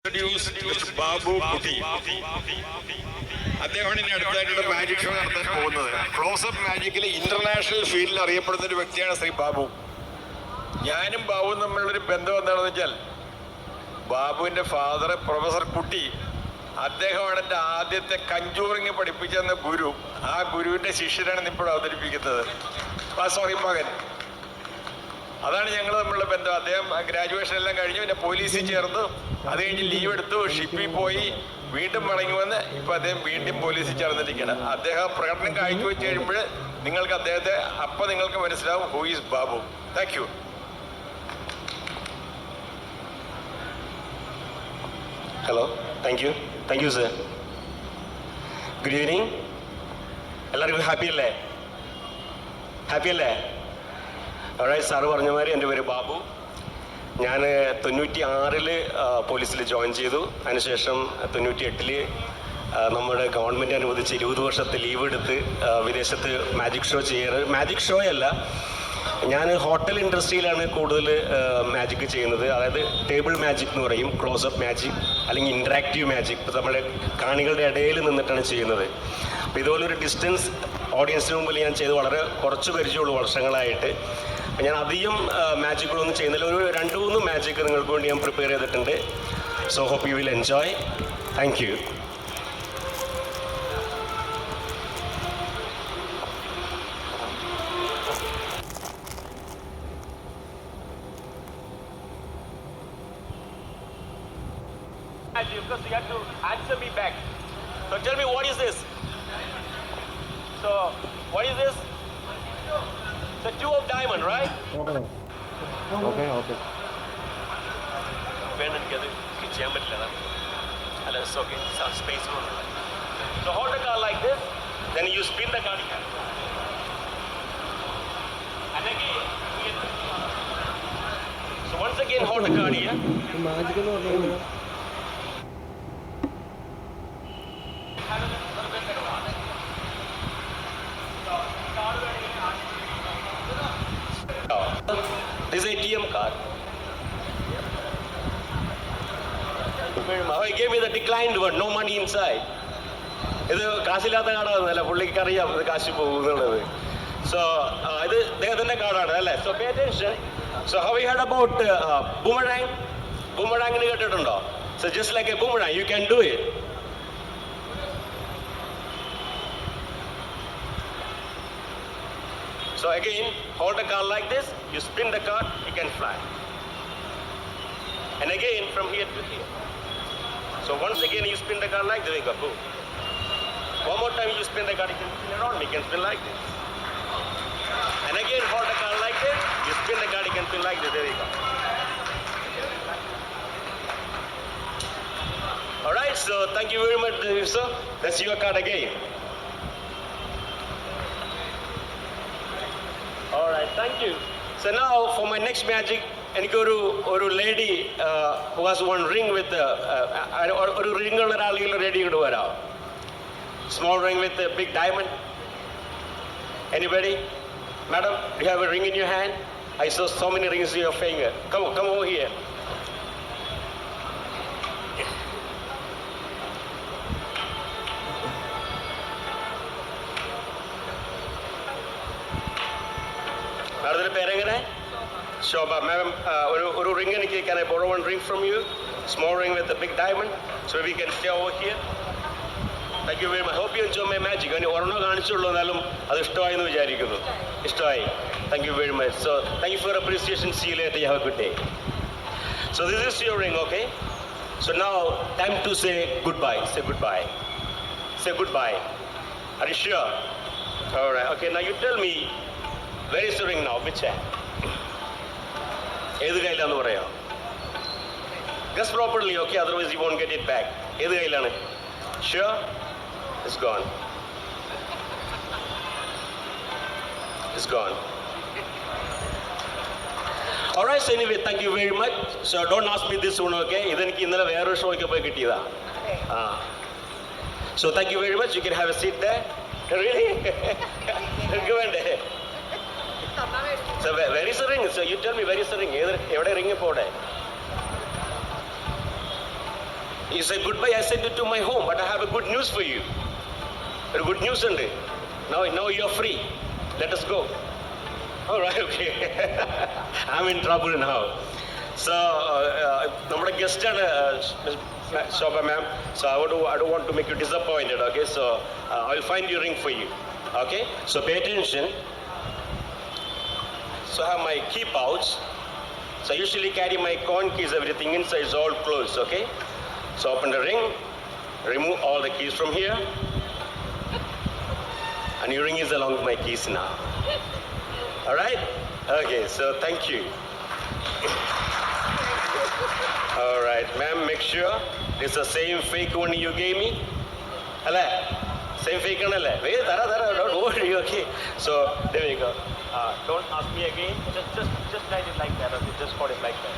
ബാബു കുട്ടി അദ്ദേഹമാണ് ഇനി അടുത്തായിട്ടുള്ള മാജിക് ഷോ നടത്താൻ പോകുന്നത്. ക്ലോസപ്പ് മാജിക്കിൽ ഇന്റർനാഷണൽ ഫീൽഡിൽ അറിയപ്പെടുന്ന ഒരു വ്യക്തിയാണ് ശ്രീ ബാബു. ഞാനും ബാബുവും തമ്മിലുള്ളൊരു ബന്ധം എന്താണെന്ന് വെച്ചാൽ, ബാബുവിൻ്റെ ഫാദർ പ്രൊഫസർ കുട്ടി, അദ്ദേഹമാണ് എൻ്റെ ആദ്യത്തെ കഞ്ചൂറിങ് പഠിപ്പിച്ചെന്ന ഗുരു. ആ ഗുരുവിൻ്റെ ശിഷ്യനാണ് ഇപ്പോൾ അവതരിപ്പിക്കുന്നത്, സോറി മകൻ. അതാണ് ഞങ്ങൾ തമ്മിലുള്ള ബന്ധം. അദ്ദേഹം ഗ്രാജുവേഷൻ എല്ലാം കഴിഞ്ഞു, പിന്നെ പോലീസിൽ ചേർന്നു, അത് കഴിഞ്ഞ് ലീവ് എടുത്തു, ഷിപ്പിൽ പോയി, വീണ്ടും മടങ്ങി വന്ന് ഇപ്പം അദ്ദേഹം വീണ്ടും പോലീസിൽ ചേർന്നിരിക്കുകയാണ്. അദ്ദേഹം പ്രകടനം കാഴ്ചവെച്ച് കഴിയുമ്പോൾ നിങ്ങൾക്ക് അദ്ദേഹത്തെ അപ്പം നിങ്ങൾക്ക് മനസ്സിലാവും who is Babu. Thank you. Hello, thank you sir. Good evening. എല്ലാവർക്കും ഹാപ്പി അല്ലേ? അതായത് സാറ് പറഞ്ഞ മാതിരി എൻ്റെ പേര് ബാബു. ഞാൻ 96 പോലീസിൽ ജോയിൻ ചെയ്തു. അതിനുശേഷം 98 നമ്മുടെ ഗവൺമെൻറ് അനുവദിച്ച് 20 വർഷത്തെ ലീവ് എടുത്ത് വിദേശത്ത് മാജിക് ഷോ ചെയ്യാറ്. മാജിക് ഷോ അല്ല, ഞാൻ ഹോട്ടൽ ഇൻഡസ്ട്രിയിലാണ് കൂടുതൽ മാജിക് ചെയ്യുന്നത്. അതായത് ടേബിൾ മാജിക് എന്ന് പറയും, ക്ലോസപ്പ് മാജിക് അല്ലെങ്കിൽ ഇൻറ്ററാക്റ്റീവ് മാജിക്. ഇപ്പോൾ നമ്മുടെ കാണികളുടെ ഇടയിൽ നിന്നിട്ടാണ് ചെയ്യുന്നത്. അപ്പോൾ ഇതുപോലൊരു ഡിസ്റ്റൻസ് ഓഡിയൻസിന് മുമ്പിൽ ഞാൻ ചെയ്ത് വളരെ കുറച്ച് പരിചയമുള്ളൂ വർഷങ്ങളായിട്ട്. ഞാൻ അധികം മാജിക്കുകളൊന്നും ചെയ്യുന്നില്ല. ഒരു 2-3 മാജിക് നിങ്ങൾക്ക് വേണ്ടി ഞാൻ പ്രിപ്പയർ ചെയ്തിട്ടുണ്ട്. So hope you will enjoy. Thank you. Because you have to answer me back. So tell me, what is this? So, what is this? The 2 of diamond, right? Okay. When and get it, it's okay. Some space room. So hold the card like this, then you spin the card again. And again, so once again hold the card here. Magic എന്ന് പറഞ്ഞാൽ This is ATM card. He gave me the declined one, no money inside. ഇത് കാശില്ലാത്ത കാർഡാണെന്നല്ല, പുള്ളിക്ക് അറിയാം ഇത് കാശ് പോകുന്നുള്ളത്. So ഇത് അദ്ദേഹത്തിൻ്റെ കാർഡാണ് അല്ലേ? So pay attention. So how you heard about boomerang? ബൂമറാങ്ങിന് കേട്ടിട്ടുണ്ടോ? So just like a boomerang you can do it. So again, hold the card like this, you spin the card, it can fly. And again, from here to here. So once again, you spin the card like this, you go boom. One more time, you spin the card, it can spin around, it can spin like this. And again, hold the card like this, you spin the card, it can spin like this, there you go. Alright, so thank you very much, sir. Let's see your card again. Alright, thank you. So now for my next magic, എനിക്ക് ഒരു lady who has one ring with ഒരു ring ഉള്ള ഒരാളെങ്കിലും ready ഇങ്ങോട്ട് വരാം. Small ring with a big diamond. Anybody? Madam, do you have a ring in your hand? I saw so many rings in your finger. Come over here. Madam, പേരെങ്ങനെ? ശോഭ. മാം, ഒരു ring എനിക്ക്, can I borrow one ring from you? Small ring with a big diamond. So we can stay over here. Thank you very much. Hope you enjoy my magic. ഞാൻ ഒരെണ്ണം കാണിച്ചുള്ളൂ, എന്നാലും അത് ഇഷ്ടമായി എന്ന് വിചാരിക്കുന്നു. ഇഷ്ടമായി. Thank you very much. So thank you for your appreciation. See you later. You have a good day. So this is your ring, okay? So now time to say goodbye. Say goodbye. Say goodbye. Are you sure? All right. Okay. Now you tell me, where is the ring now? Which hand? ഏത് കയ്യിലാന്ന് പറയാം? Guess properly, okay? Otherwise you won't get it back. ഏത് കയ്യിലാണ്? Sure? It's gone. It's gone. Alright, so anyway, thank you very much. So don't ask me this one, okay? ഇതെനിക്ക് ഇന്നലെ വേറൊരു ഷോയ്ക്ക് പോയി കിട്ടിയതാ. So thank you very much. You can have a seat there. Really? എനിക്ക് വേണ്ടേ? So where is the ring? So you tell me, where is the ring? എവിടെ ring ഇപ്പോൾ? He said, goodbye, I sent it to my home, but I have a good news for you. A good news ഉണ്ട്. Now you're free. Let us go. All right, okay. I'm in trouble now. So, നമ്മുടെ guest ആണ് ശോഭ മാം. So I don't want to make you disappointed, okay? So I'll find your ring for you, okay? So pay attention. So I have my key pouch. So I usually carry my coin keys, everything inside is all closed, okay? So open the ring, remove all the keys from here. And your ring is along with my keys now. All right? Okay, so thank you. All right, ma'am, make sure it's the same fake one you gave me. Hello? Same fake one, hello? Wait, don't worry, okay? So, there we go. Don't ask me again. Just write it like that, okay? Just hold it like that.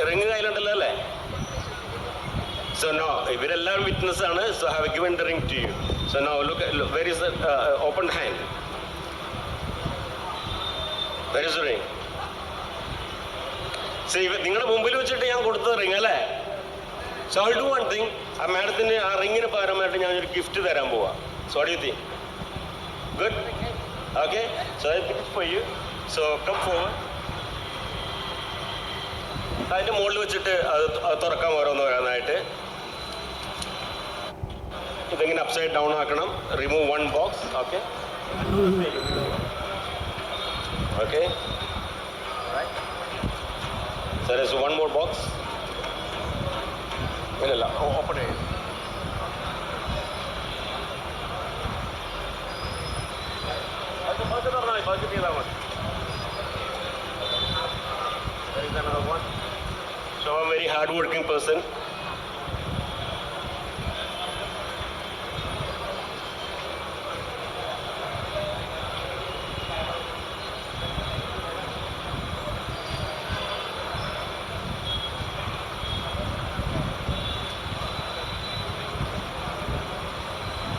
Ring കയ്യിലുണ്ടല്ലോ അല്ലേ? So no, ഇവരെല്ലാം witness ആണ്. So I have given the ring to you. So now look, where is the open hand? Where is the ring? See, നിങ്ങളുടെ മുമ്പിൽ വെച്ചിട്ട് ഞാൻ കൊടുത്ത ring അല്ലേ? So I'll do one thing. ആ മാഡത്തിന് ആ റിങ്ങിന് പകരമായിട്ട് ഞാനൊരു ഗിഫ്റ്റ് തരാൻ പോവാം. So what do you think? Good? Okay? So I think it's for you. So come forward. അതിൻ്റെ മുകളിൽ വെച്ചിട്ട് അത് തുറക്കാൻ ഓരോന്നായിട്ട് ഇതിങ്ങനെ അപ്സൈഡ് ഡൗൺ ആക്കണം. Remove one box. Okay okay sir is one more box. ഇല്ലല്ല, ഓപ്പൺ ചെയ്യും. ചെയ്താൽ മതി. There is another one. So I'm a very hard-working person.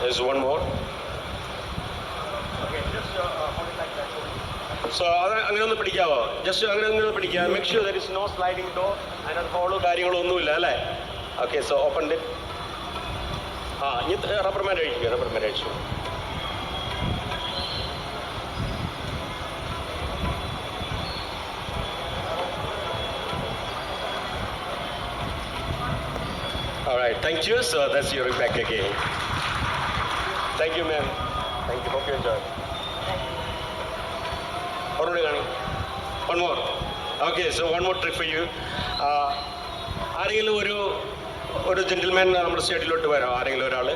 There's one more. Okay, just hold it like that. So അങ്ങനെ ഒന്ന് പിടിക്കാവോ? Just അങ്ങനെ പിടിക്കുക. Make sure there is no sliding door. അതിനകത്ത് hollow കാര്യങ്ങളൊന്നുമില്ല അല്ലേ? Okay, so open it. ഇനി rubber mat അഴിച്ചു. All right, thank you. So that's your back again. Thank you, ma'am. Thank you. Hope you enjoy. One more. Okay, so one more trick for you. ആരെങ്കിലും ഒരു gentleman നമ്മുടെ സ്റ്റേഡിലോട്ട് വരാം. ആരെങ്കിലും ഒരാൾ?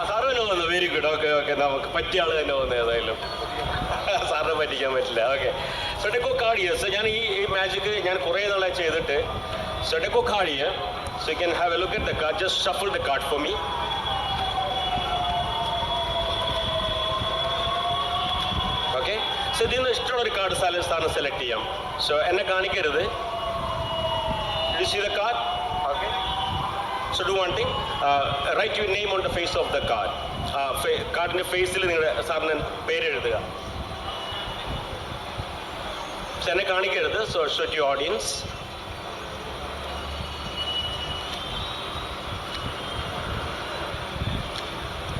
Sir തന്നെ വന്നു. Very good. ഓക്കെ നമുക്ക് പറ്റിയ ആൾ തന്നെ വന്നു. ഏതായാലും സാറിനെ പറ്റിക്കാൻ പറ്റില്ല. Okay, സെഡക്കോ cardia. സോ ഞാൻ ഈ മാജിക്ക് ഞാൻ കുറേ നാളെ ചെയ്തിട്ട് സെഡക്കോ cardia. So you can have a look at the card. Just shuffle the card for me. Okay. So ഇതിന്ന് ഇഷ്ടമുള്ള ഒരു കാർഡ് സ്ഥാനം സെലക്ട് ചെയ്യാം. So എന്നെ കാണിക്കരുത്. Did you see the card? Okay. So do one thing. Write your name on the face of the card. കാർഡിന്റെ ഫേസിൽ നിങ്ങളുടെ സാറിന് പേര് എഴുതുക. So എന്നെ കാണിക്കരുത്. So show it to your audience.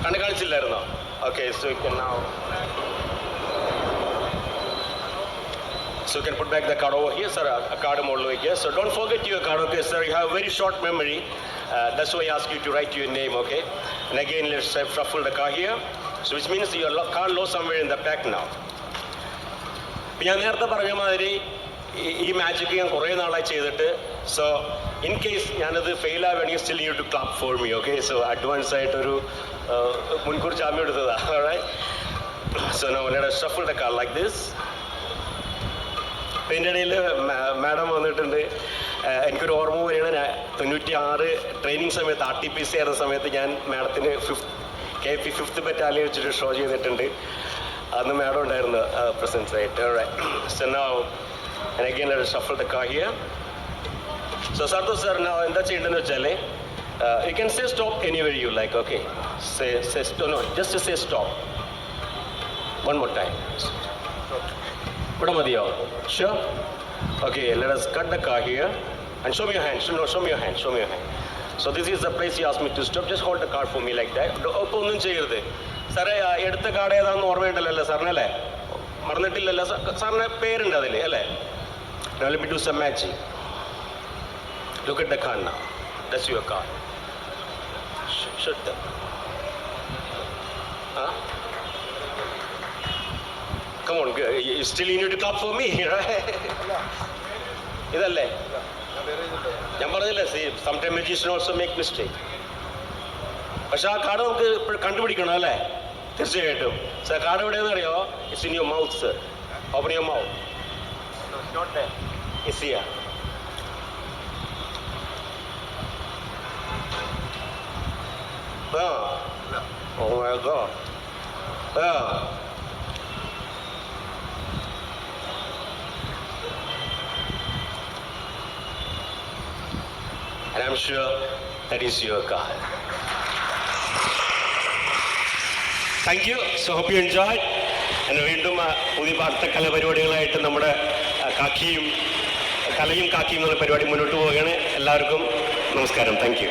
കണ്ണ് കാണിച്ചില്ലായിരുന്നോ? Okay, so you can now put back the card over here, sir. A card മുകളിൽ വയ്ക്കുക. So don't forget your card, okay, sir. You have a very short memory. That's why I ask you to write your name, okay? And again, let's shuffle the card here. So which means your card lost somewhere in the pack now. ഞാൻ നേരത്തെ പറഞ്ഞ മാതിരി ഈ magic ഞാൻ കുറേ നാളായി ചെയ്തിട്ട്. So in case ഞാനത് ഫെയിൽ ആവുകയാണെങ്കിൽ still you to clap for me. Okay, so advance ആയിട്ടൊരു മുൻകൂർ ജാമ്യം എടുത്തതാണ്. alright? So now let us shuffle the card like this. ഇതിൻ്റെ ഇടയിൽ മാഡം വന്നിട്ടുണ്ട്. എനിക്കൊരു ഓർമ്മ വരികയാണ്, 96 ട്രെയിനിങ് സമയത്ത് RTPC ആയിരുന്ന സമയത്ത് ഞാൻ മാഡത്തിന് KP 5th ബറ്റാലിയൻ വെച്ചിട്ട് ഷോ ചെയ്തിട്ടുണ്ട്. അന്ന് മാഡം ഉണ്ടായിരുന്നു പ്രസൻസ് ആയിട്ട്. alright? So now and again let us shuffle the card here. So Santhosh sir എന്താ ചെയ്യേണ്ടതെന്ന് വെച്ചാൽ you can say stop anywhere you like okay no just say stop one more time ഇവിടെ മതിയോ sure okay let us cut the car here and show me your hand show me your hand so this is the place he asked me to stop just hold the car for me like that ഒപ്പം ഒന്നും ചെയ്യരുത് സാറേ എടുത്ത card ഏതാണെന്ന് ഓർമ്മയുണ്ടല്ലോ സാറിനല്ലേ മറന്നിട്ടില്ലല്ലോ സാറിന് പേരുണ്ട് അതിൽ അല്ലേ Now let me do some matching. Look at the car now. That's your car. Shut them. Huh? Come on, you still need to clap for me, right? ഇതല്ലേ ഞാൻ പറഞ്ഞില്ലേ sometime magician also make mistake. പക്ഷെ ആ card നമുക്ക് കണ്ടുപിടിക്കണം അല്ലേ തീർച്ചയായിട്ടും sir card എവിടെയെന്ന് അറിയോ it's in your mouth sir open your mouth not there. It's here. Oh my God. And I'm sure that is your car. Thank you. So hope you enjoyed. And വീണ്ടും പുതിയ വാർത്ത കലാപരിപാടികളായിട്ട് നമ്മുടെ കലയും കാക്കിയും എന്നുള്ള പരിപാടി മുന്നോട്ട് പോവുകയാണ് എല്ലാവർക്കും നമസ്കാരം താങ്ക് യു